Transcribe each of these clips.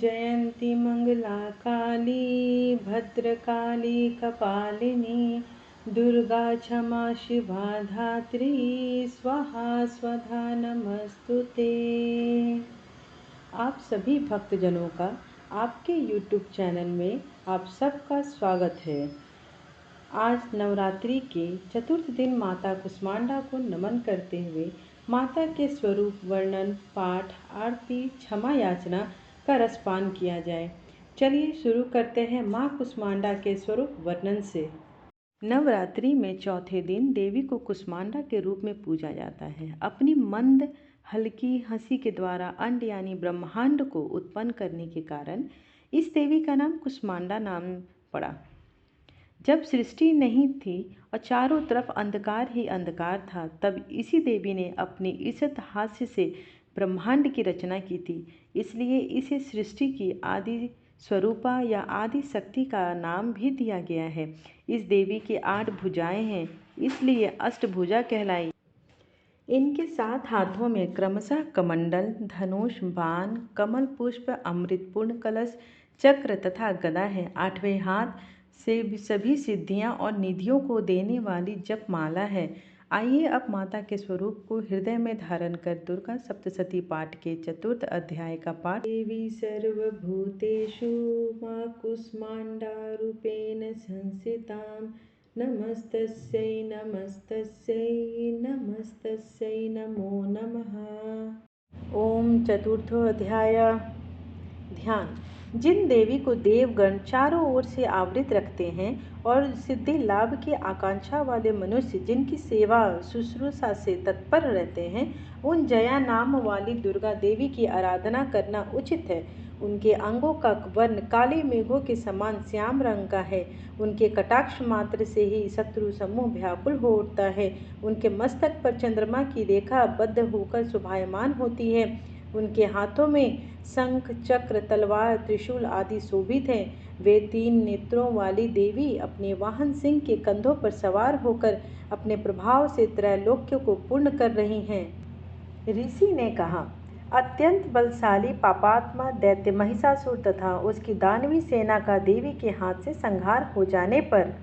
जयंती मंगला काली भद्रकाली कपालिनी दुर्गा क्षमा शिवा धात्री स्वाहा स्वधा नमस्तुते। आप सभी भक्तजनों का आपके YouTube चैनल में आप सबका स्वागत है। आज नवरात्रि के चतुर्थ दिन माता कुष्मांडा को नमन करते हुए माता के स्वरूप वर्णन, पाठ, आरती, क्षमा याचना का रसपान किया जाए। चलिए शुरू करते हैं माँ कुष्मांडा के स्वरूप वर्णन से। नवरात्रि में चौथे दिन देवी को कुष्मांडा के रूप में पूजा जाता है। अपनी मंद हल्की हंसी के द्वारा अंड यानी ब्रह्मांड को उत्पन्न करने के कारण इस देवी का नाम कुष्मांडा नाम पड़ा। जब सृष्टि नहीं थी और चारों तरफ अंधकार ही अंधकार था, तब इसी देवी ने अपनी ईषत् हास्य से ब्रह्मांड की रचना की थी। इसलिए इसे सृष्टि की आदि स्वरूपा या आदि शक्ति का नाम भी दिया गया है। इस देवी की 8 भुजाएं हैं, इसलिए अष्टभुजा कहलाई। इनके 7 हाथों में क्रमशः कमंडल, धनुष, बाण, कमल पुष्प, अमृतपूर्ण कलश, चक्र तथा गदा है। 8वें हाथ से सभी सिद्धियां और निधियों को देने वाली जपमाला है। आइए अब माता के स्वरूप को हृदय में धारण कर दुर्गा सप्तशती पाठ के चतुर्थ अध्याय का पाठ। देवी सर्वभूतेषु मां कुष्मांडा रूपेण संस्थितां नमस्तस्यै नमस्तस्यै नमस्तस्यै नमो नमः। ओम चतुर्थो अध्याय। ध्यान। जिन देवी को देवगण चारों ओर से आवृत रखते हैं और सिद्धि लाभ की आकांक्षा वाले मनुष्य जिनकी सेवा शुश्रूषा से तत्पर रहते हैं, उन जया नाम वाली दुर्गा देवी की आराधना करना उचित है। उनके अंगों का वर्ण काले मेघों के समान श्याम रंग का है। उनके कटाक्ष मात्र से ही शत्रु समूह व्याकुल हो उठता है। उनके मस्तक पर चंद्रमा की रेखा बद्ध होकर शोभायमान होती है। उनके हाथों में शंख, चक्र, तलवार, त्रिशूल आदि शोभित हैं। वे 3 नेत्रों वाली देवी अपने वाहन सिंह के कंधों पर सवार होकर अपने प्रभाव से त्रैलोक्य को पूर्ण कर रही हैं। ऋषि ने कहा, अत्यंत बलशाली पापात्मा दैत्य महिषासुर तथा उसकी दानवी सेना का देवी के हाथ से संहार हो जाने पर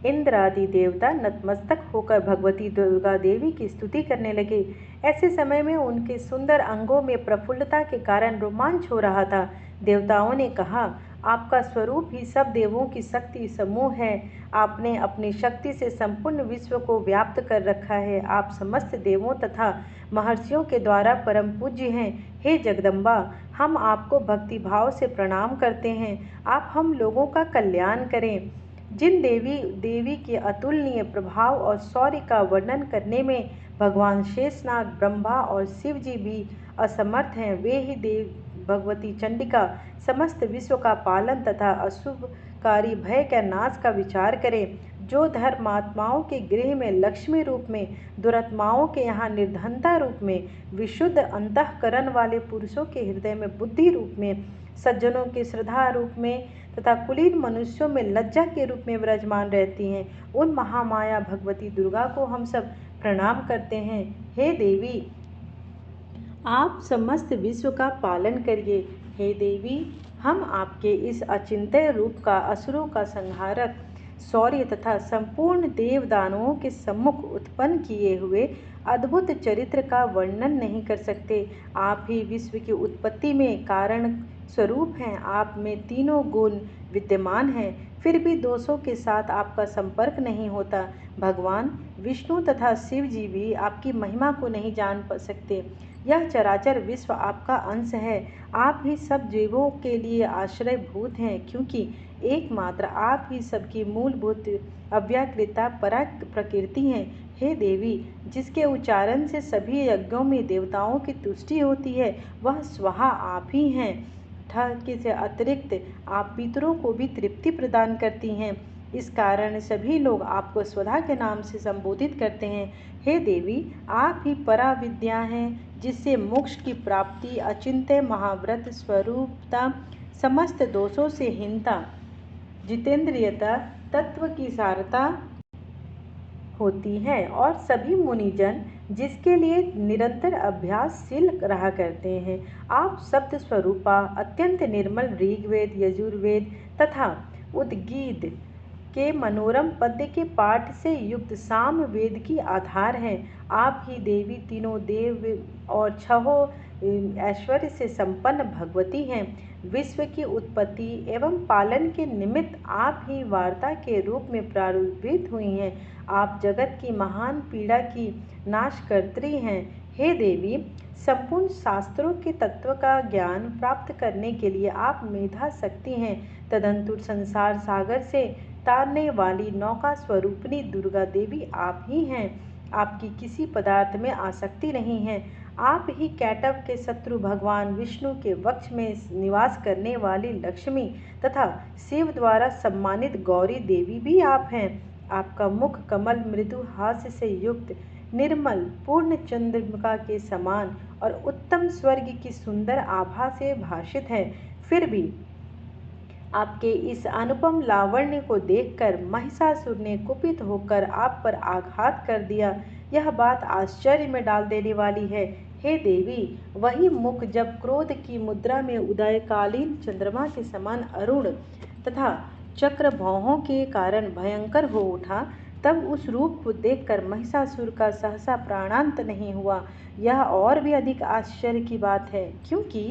इंद्र आदि देवता नतमस्तक होकर भगवती दुर्गा देवी की स्तुति करने लगे। ऐसे समय में उनके सुंदर अंगों में प्रफुल्लता के कारण रोमांच हो रहा था। देवताओं ने कहा, आपका स्वरूप ही सब देवों की शक्ति समूह है। आपने अपनी शक्ति से संपूर्ण विश्व को व्याप्त कर रखा है। आप समस्त देवों तथा महर्षियों के द्वारा परम पूज्य हैं। हे जगदम्बा, हम आपको भक्तिभाव से प्रणाम करते हैं। आप हम लोगों का कल्याण करें। जिन देवी के अतुलनीय प्रभाव और शौर्य का वर्णन करने में भगवान शेषनाग, ब्रह्मा और शिव जी भी असमर्थ हैं, वे ही देव भगवती चंडिका समस्त विश्व का पालन तथा अशुभकारी भय के नाश का विचार करें। जो धर्मात्माओं के गृह में लक्ष्मी रूप में, दुरात्माओं के यहाँ निर्धनता रूप में, विशुद्ध अंतःकरण वाले पुरुषों के हृदय में बुद्धि रूप में, सज्जनों के श्रद्धा रूप में तथा कुलीन मनुष्यों में लज्जा के रूप में विराजमान रहती हैं, उन महामाया भगवती दुर्गा को हम सब प्रणाम करते हैं। हे देवी, आप समस्त विश्व का पालन करिए। हे देवी, हम आपके इस अचिंत्य रूप का असुरों का संहारक शौर्य तथा संपूर्ण देव दानवों के सम्मुख उत्पन्न किए हुए अद्भुत चरित्र का वर्णन नहीं कर सकते। आप ही विश्व की उत्पत्ति में कारण स्वरूप हैं। आप में तीनों गुण विद्यमान हैं, फिर भी दोषों के साथ आपका संपर्क नहीं होता। भगवान विष्णु तथा शिव जी भी आपकी महिमा को नहीं जान सकते। यह चराचर विश्व आपका अंश है। आप ही सब जीवों के लिए आश्रयभूत हैं, क्योंकि एकमात्र आप ही सबकी मूलभूत अव्याकृता पराग प्रकृति हैं। हे देवी, जिसके उच्चारण से सभी यज्ञों में देवताओं की तुष्टि होती है, वह स्वाहा आप ही हैं। ठग से अतिरिक्त आप पितरों को भी तृप्ति प्रदान करती हैं। इस कारण सभी लोग आपको स्वधा के नाम से संबोधित करते हैं। हे देवी, आप ही परा विद्या हैं, जिससे मोक्ष की प्राप्ति, अचिंत्य महाव्रत स्वरूपता, समस्त दोषों से हीनता, जितेंद्रियता, तत्व की सारता होती है और सभी मुनिजन जिसके लिए निरंतर अभ्यासशील रहा करते हैं। आप शब्द स्वरूपा, अत्यंत निर्मल ऋग्वेद, यजुर्वेद तथा उद्गीत के मनोरम पद्य के पाठ से युक्त साम वेद की आधार हैं। आप ही देवी, तीनों देव और छहों ऐश्वर्य से संपन्न भगवती हैं। विश्व की उत्पत्ति एवं पालन के निमित्त आप ही वार्ता के रूप में प्रादुर्भूत हुई हैं। आप जगत की महान पीड़ा की नाशकर्त्री हैं। हे देवी, संपूर्ण शास्त्रों के तत्व का ज्ञान प्राप्त करने के लिए आप मेधा शक्ति हैं। तदंतुर संसार सागर से तारने वाली नौका स्वरूपिणी दुर्गा देवी आप ही हैं। आपकी किसी पदार्थ में आसक्ति नहीं है। आप ही कैटव के शत्रु भगवान विष्णु के वक्ष में निवास करने वाली लक्ष्मी तथा शिव द्वारा सम्मानित गौरी देवी भी आप हैं। आपका मुख कमल मृदु हास्य से युक्त, निर्मल पूर्ण चंद्रिका के समान और उत्तम स्वर्ग की सुंदर आभा से भाषित है। फिर भी आपके इस अनुपम लावण्य को देखकर महिषासुर ने कुपित होकर आप पर आघात कर दिया। यह बात आश्चर्य में डाल देने वाली है। हे देवी, वही मुख जब क्रोध की मुद्रा में उदयकालीन चंद्रमा के समान अरुण तथा चक्र भौहों के कारण भयंकर हो उठा, तब उस रूप को देखकर महिषासुर का सहसा प्राणांत नहीं हुआ। यह और भी अधिक आश्चर्य की बात है, क्योंकि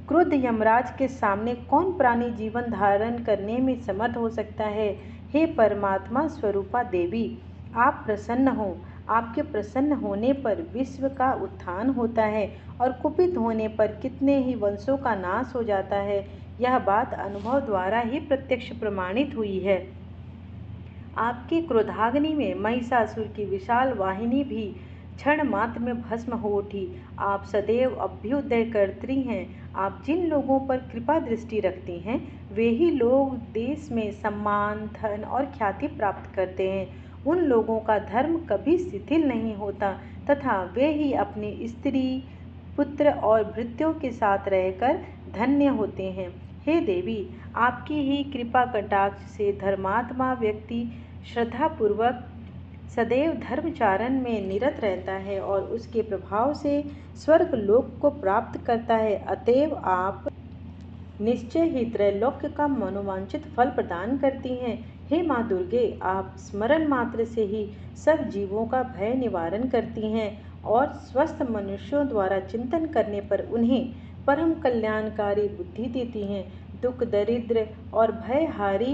क्रुद्ध यमराज के सामने कौन प्राणी जीवन धारण करने में समर्थ हो सकता है। हे परमात्मा स्वरूपा देवी, आप प्रसन्न हो। आपके प्रसन्न होने पर विश्व का उत्थान होता है और कुपित होने पर कितने ही वंशों का नाश हो जाता है। यह बात अनुभव द्वारा ही प्रत्यक्ष प्रमाणित हुई है। आपके क्रोधाग्नि में महिषासुर की विशाल वाहिनी भी क्षण मात्र में भस्म हो उठी। आप सदैव अभ्युदयकर्त्री हैं। आप जिन लोगों पर कृपा दृष्टि रखती हैं, वे ही लोग देश में सम्मान, धन और ख्याति प्राप्त करते हैं। उन लोगों का धर्म कभी शिथिल नहीं होता तथा वे ही अपनी स्त्री, पुत्र और भृत्यों के साथ रहकर धन्य होते हैं। हे देवी, आपकी ही कृपा कटाक्ष से धर्मात्मा व्यक्ति श्रद्धापूर्वक सदैव धर्मचारण में निरत रहता है और उसके प्रभाव से स्वर्ग लोक को प्राप्त करता है। अतएव आप निश्चय ही त्रैलोक्य का मनोवांछित फल प्रदान करती हैं। हे माँ दुर्गे, आप स्मरण मात्र से ही सब जीवों का भय निवारण करती हैं और स्वस्थ मनुष्यों द्वारा चिंतन करने पर उन्हें परम कल्याणकारी बुद्धि देती हैं। दुख, दरिद्र और भयहारी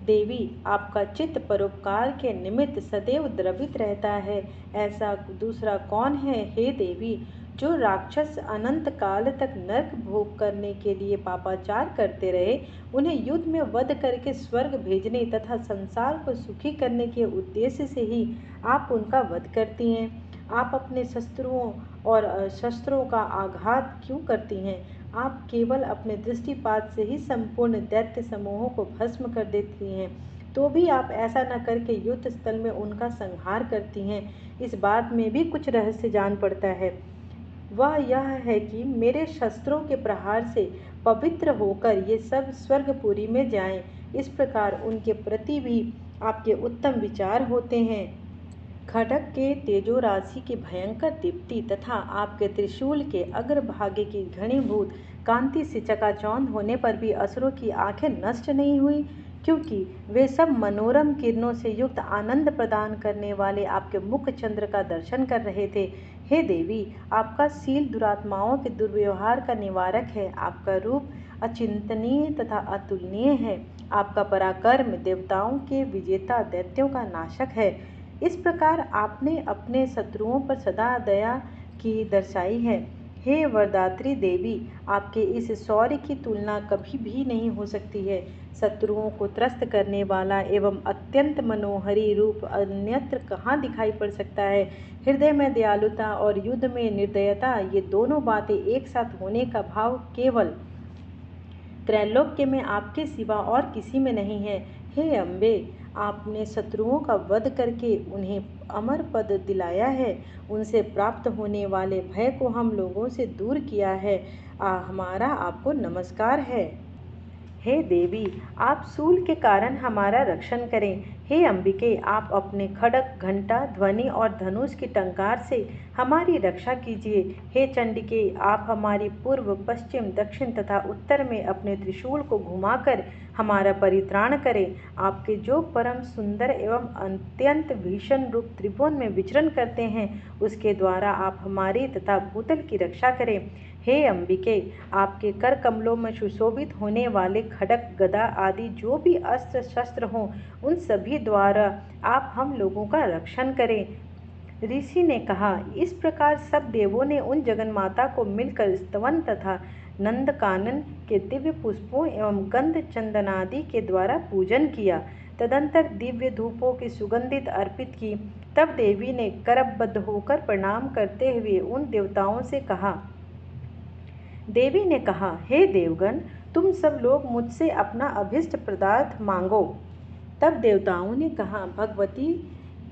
देवी, आपका चित्त परोपकार के निमित्त सदैव द्रवित रहता है। ऐसा दूसरा कौन है हे देवी, जो राक्षस अनंत काल तक नरक भोग करने के लिए पापाचार करते रहे, उन्हें युद्ध में वध करके स्वर्ग भेजने तथा संसार को सुखी करने के उद्देश्य से ही आप उनका वध करती हैं। आप अपने शस्त्रों और शस्त्रों का आघात क्यों करती हैं? आप केवल अपने दृष्टिपात से ही संपूर्ण दैत्य समूहों को भस्म कर देती हैं, तो भी आप ऐसा न करके युद्ध स्थल में उनका संहार करती हैं। इस बात में भी कुछ रहस्य जान पड़ता है। वह यह है कि मेरे शस्त्रों के प्रहार से पवित्र होकर ये सब स्वर्गपुरी में जाएं। इस प्रकार उनके प्रति भी आपके उत्तम विचार होते हैं। खड्ग के तेजो राशि की भयंकर दीप्ति तथा आपके त्रिशूल के अग्रभागे की घनीभूत कांति से चकाचौंध होने पर भी असुरों की आंखें नष्ट नहीं हुई, क्योंकि वे सब मनोरम किरणों से युक्त आनंद प्रदान करने वाले आपके मुख चंद्र का दर्शन कर रहे थे। हे देवी, आपका शील दुरात्माओं के दुर्व्यवहार का निवारक है। आपका रूप अचिंतनीय तथा अतुलनीय है। आपका पराक्रम देवताओं के विजेता, दैत्यों का नाशक है। इस प्रकार आपने अपने शत्रुओं पर सदा दया की दर्शाई है। हे वरदात्री देवी, आपके इस शौर्य की तुलना कभी भी नहीं हो सकती है। शत्रुओं को त्रस्त करने वाला एवं अत्यंत मनोहरी रूप अन्यत्र कहाँ दिखाई पड़ सकता है। हृदय में दयालुता और युद्ध में निर्दयता, ये दोनों बातें एक साथ होने का भाव केवल त्रैलोक्य में आपके सिवा और किसी में नहीं है। हे अम्बे, आपने शत्रुओं का वध करके उन्हें अमर पद दिलाया है। उनसे प्राप्त होने वाले भय को हम लोगों से दूर किया है। हमारा आपको नमस्कार है। हे देवी, आप शूल के कारण हमारा रक्षण करें। हे अंबिके, आप अपने खड्ग, घंटा, ध्वनि और धनुष की टंकार से हमारी रक्षा कीजिए। हे चंडिके, आप हमारी पूर्व, पश्चिम, दक्षिण तथा उत्तर में अपने त्रिशूल को घुमाकर हमारा परित्राण करें। आपके जो परम सुंदर एवं अत्यंत भीषण रूप त्रिभुवन में विचरण करते हैं, उसके द्वारा आप हमारी तथा भूतल की रक्षा करें। हे अंबिके, आपके कर कमलों में सुशोभित होने वाले खड्ग, गदा आदि जो भी अस्त्र शस्त्र हों, उन सभी द्वारा आप हम लोगों का रक्षण करें। ऋषि ने कहा, इस प्रकार सब देवों ने उन जगन्माता को मिलकर स्तवन तथा नंदकानन के दिव्य पुष्पों एवं गंध चंदनादि के द्वारा पूजन किया। तदंतर दिव्य धूपों की सुगंधित अर्पित की। तब देवी ने करबद्ध होकर प्रणाम करते हुए उन देवताओं से कहा। देवी ने कहा, हे देवगण, तुम सब लोग मुझसे अपना अभीष्ट पदार्थ मांगो। तब देवताओं ने कहा, भगवती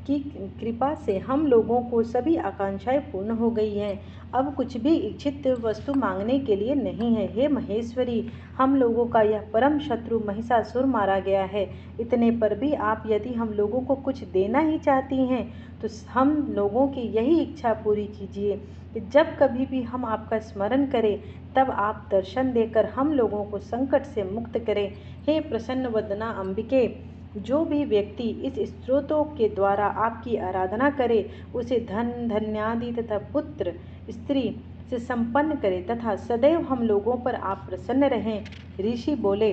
की कृपा से हम लोगों को सभी आकांक्षाएं पूर्ण हो गई हैं। अब कुछ भी इच्छित वस्तु मांगने के लिए नहीं है। हे महेश्वरी, हम लोगों का यह परम शत्रु महिषासुर मारा गया है। इतने पर भी आप यदि हम लोगों को कुछ देना ही चाहती हैं, तो हम लोगों की यही इच्छा पूरी कीजिए कि जब कभी भी हम आपका स्मरण करें, तब आप दर्शन देकर हम लोगों को संकट से मुक्त करें। हे प्रसन्न वदना अंबिके, जो भी व्यक्ति इस स्तोत्रों के द्वारा आपकी आराधना करे, उसे धन, धान्यादि तथा पुत्र, स्त्री से संपन्न करे तथा सदैव हम लोगों पर आप प्रसन्न रहें। ऋषि बोले,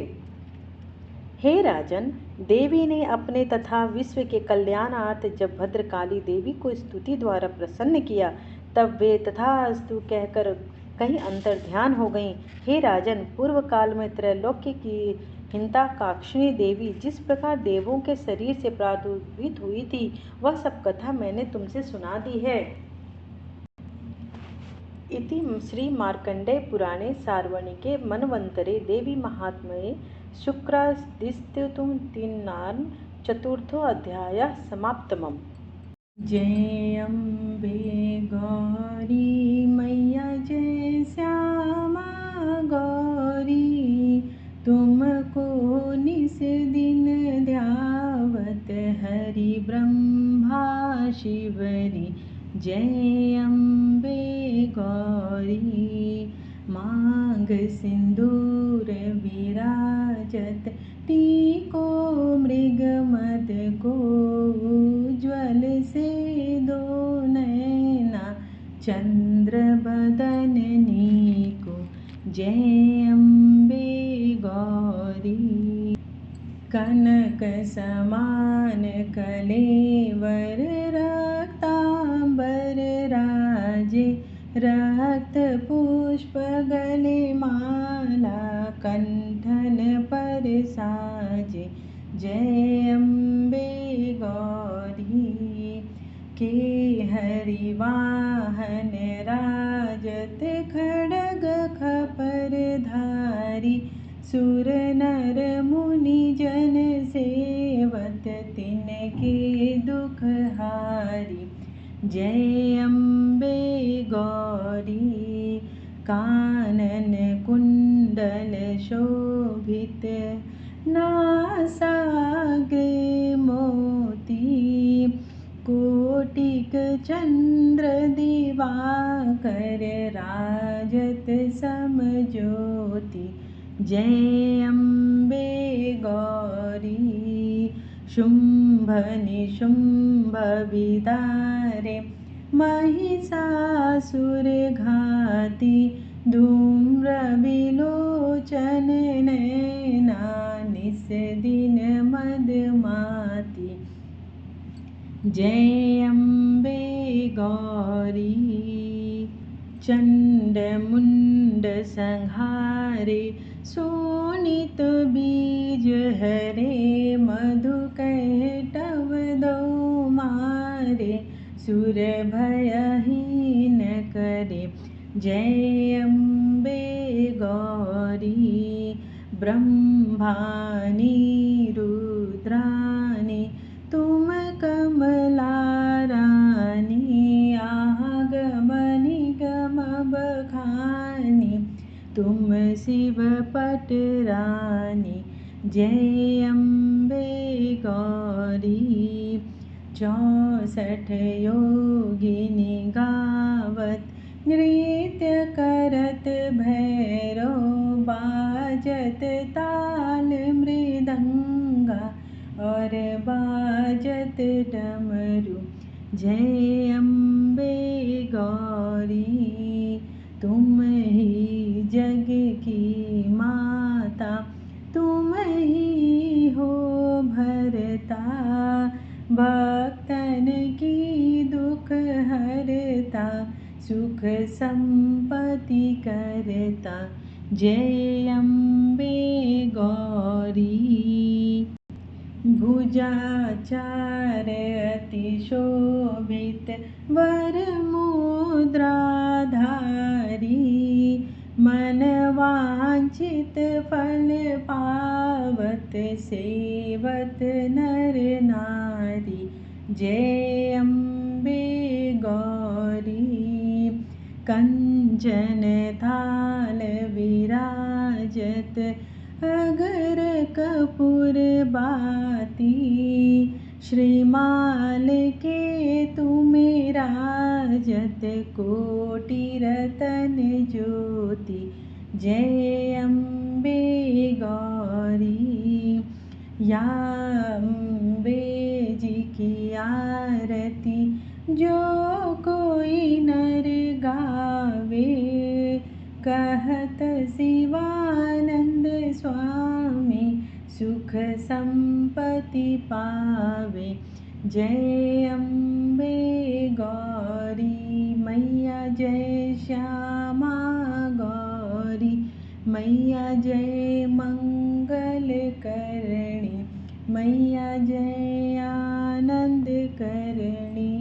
हे राजन, देवी ने अपने तथा विश्व के कल्याणार्थ जब भद्रकाली देवी को स्तुति द्वारा प्रसन्न किया, तब वे तथास्तु कहकर कहीं अंतर ध्यान हो गईं। हे राजन, पूर्व काल में त्रैलोक्य की हिंताकाक्षिणी देवी जिस प्रकार देवों के शरीर से प्रादुर्भूत हुई थी, वह सब कथा मैंने तुमसे सुना दी है। इति श्री मार्कंडेय पुराणे सार्वणिके मन्वन्तरे देवी महात्म्ये शुक्रादिस्तुतिं तीनान् चतुर्थोऽध्यायः समाप्तम्। जय अम्बे गौरी मैया, जय श्यामा गौरी, तुमको निस दिन ध्यावत हरि ब्रह्मा शिवरी। जय अम्बे गौरी, मांग सिंदूर विराजत, टीको मृग मद को, उज्ज्वल से दो नैना, चंद्र बदन नीको। जय अम्बे गौरी, कनक समान कलेवर, रक्तांबर राजे, रक्त पुष्प गले माला, कंठन पर साजे। जय अम्बे गौरी, के हरि वाहन राजत, खड्ग खपर धारी, सुर नर मुनि जन सेवत, तिनके दुख हारी। जय अम्बे गौरी, कानन कुंडल शोभित, नासाग्रे मोती, कोटिक चंद्र दिवाकर, राजत सम ज्योति। जय अम्बे गौरी, शुंभ निशुंभ विदारे, महिषासुर घाती, धूम्र विलोचन नैना, निस दिन मदमाती। जय अम्बे गौरी, चंड मुंड संहारे, शोणित बीज हरे, मधु कैटव दो मारे, सुर भयहीन करे। जय अम्बे गौरी, ब्रह्मानी रुद्रानी, तुम कमला रानी, आगम निगम बखानी, तुम शिव पटरानी, जय अम्बे गौरी। 64 योगिनी गावत, नृत्य करत भैरव, बाजत ताल मृदंगा और बाजत डमरू। जय अम्बे गौरी, तुम ही जग की माता, तुम ही हो भरता, भक्तन की दुख हरता, सुख संपत्ति करता। जय अम्बे गौरी। भुजाचार अति शोभित, वर मुद्राधारी, मन वांछित फल पावत, सेवत नर नारी। जय अम्बे गौरी। कंचन थाल विराजत, अगर कपूर बाती, श्रीमाल के तुम्हें राजत, कोटि रतन ज्योति। जय अम्बे गौरी। या अम्बे जी की आरती, जो कोई नर गावे, कहत शिवानंद स्वामी, सुख संपत्ति पावे। जय अम्बे गौरी, मैया जय श्यामा गौरी, मैया जय मंगल करणी, मैया जय आनंद करणी।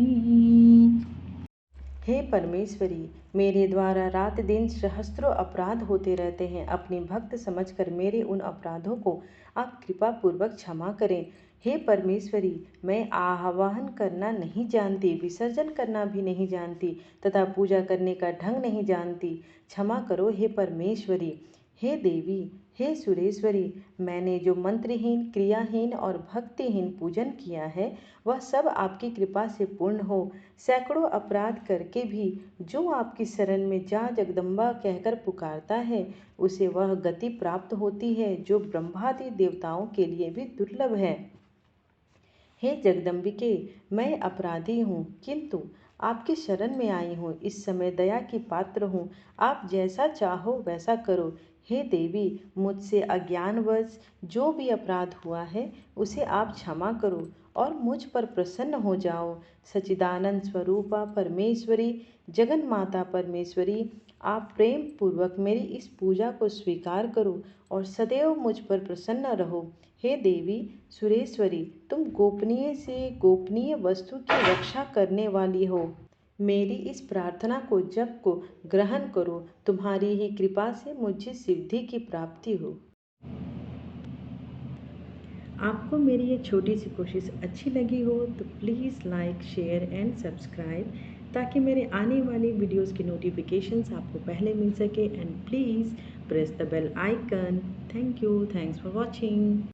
हे परमेश्वरी, मेरे द्वारा रात दिन सहस्त्रों अपराध होते रहते हैं। अपनी भक्त समझकर मेरे उन अपराधों को आप कृपा पूर्वक क्षमा करें। हे परमेश्वरी, मैं आवाहन करना नहीं जानती, विसर्जन करना भी नहीं जानती तथा पूजा करने का ढंग नहीं जानती। क्षमा करो हे परमेश्वरी। हे देवी, हे सुरेश्वरी, मैंने जो मंत्रहीन, क्रियाहीन और भक्तिहीन पूजन किया है वह सब आपकी कृपा से पूर्ण हो। सैकड़ों अपराध करके भी जो आपकी शरण में जा जगदम्बा कहकर पुकारता है, उसे वह गति प्राप्त होती है जो ब्रह्मादि देवताओं के लिए भी दुर्लभ है। हे जगदम्बिके, मैं अपराधी हूँ, किंतु आपकी शरण में आई हूँ। इस समय दया की पात्र हूँ, आप जैसा चाहो वैसा करो। हे देवी, मुझसे अज्ञानवश जो भी अपराध हुआ है उसे आप क्षमा करो और मुझ पर प्रसन्न हो जाओ। सच्चिदानंद स्वरूपा परमेश्वरी, जगन माता परमेश्वरी, आप प्रेम पूर्वक मेरी इस पूजा को स्वीकार करो और सदैव मुझ पर प्रसन्न रहो। हे देवी सुरेश्वरी, तुम गोपनीय से गोपनीय वस्तु की रक्षा करने वाली हो। मेरी इस प्रार्थना को जप को ग्रहण करो। तुम्हारी ही कृपा से मुझे सिद्धि की प्राप्ति हो। आपको मेरी ये छोटी सी कोशिश अच्छी लगी हो तो please like, share and subscribe, ताकि मेरे आने वाली वीडियोस की नोटिफिकेशंस आपको पहले मिल सके। And please press the bell icon. Thank you, thanks for watching.